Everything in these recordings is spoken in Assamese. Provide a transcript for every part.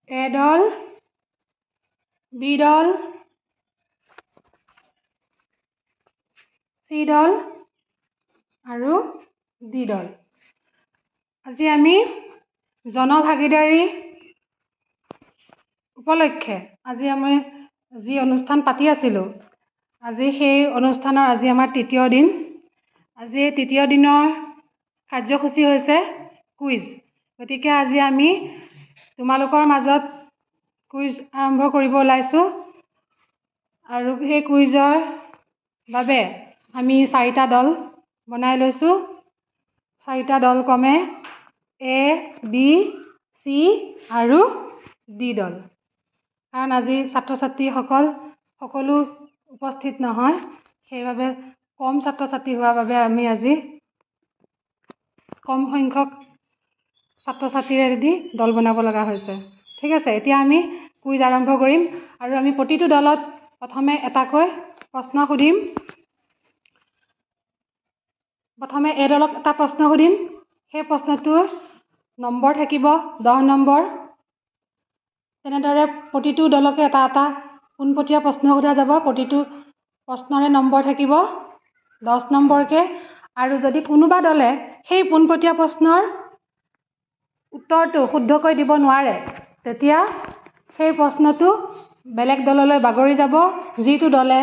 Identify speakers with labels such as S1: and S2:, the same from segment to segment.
S1: এ দল, বি দল, চি দল আৰু ডি দল। আজি আমি জনভাগিদাৰী উপলক্ষে আজি আমি যি অনুষ্ঠান পাতি আছিলোঁ, আজি সেই অনুষ্ঠানৰ আজি আমাৰ তৃতীয় দিন। আজি তৃতীয় দিনৰ কাৰ্যসূচী হৈছে কুইজ। গতিকে আজি আমি তোমালোকৰ মাজত কুইজ আৰম্ভ কৰিব ওলাইছোঁ আৰু সেই কুইজৰ বাবে আমি 4টা দল বনাই লৈছোঁ। 4টা দল ক্ৰমে এ, বি, চি আৰু ডি দল। কাৰণ আজি ছাত্ৰ ছাত্ৰীসকল সকলো উপস্থিত নহয়, সেইবাবে কম ছাত্ৰ ছাত্ৰী হোৱাৰ বাবে আমি আজি কম সংখ্যক ছাত্ৰ ছাত্ৰীৰেদি দল বনাব লগা হৈছে। ঠিক আছে, এতিয়া আমি কুইজ আৰম্ভ কৰিম আৰু আমি প্ৰতিটো দলত প্ৰথমে এটাকৈ প্ৰশ্ন সুধিম। প্ৰথমে এ দলক এটা প্ৰশ্ন সুধিম। সেই প্ৰশ্নটোৰ নম্বৰ থাকিব 10 নম্বৰ। তেনেদৰে প্ৰতিটো দলকে এটা এটা পোনপটীয়া প্ৰশ্ন সোধা যাব। প্ৰতিটো প্ৰশ্নৰে নম্বৰ থাকিব 10 নম্বৰকৈ। আৰু যদি কোনোবা দলে সেই পোনপটীয়া প্ৰশ্নৰ উত্তৰটো শুদ্ধকৈ দিব নোৱাৰে, তেতিয়া সেই প্ৰশ্নটো বেলেগ দললৈ বাগৰি যাব। যিটো দলে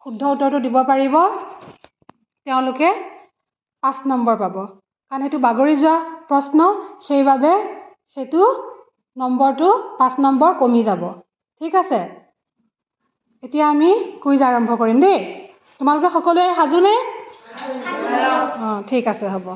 S1: শুদ্ধ উত্তৰটো দিব পাৰিব তেওঁলোকে 5 নম্বৰ পাব। কাৰণ সেইটো বাগৰি যোৱা প্ৰশ্ন, সেইবাবে সেইটো নম্বৰটো 5 নম্বৰ কমি যাব। ঠিক আছে, এতিয়া আমি কুইজ আৰম্ভ কৰিম দেই। তোমালোকে সকলোৱে সাজুনে? ঠিক আছে, হ'ব।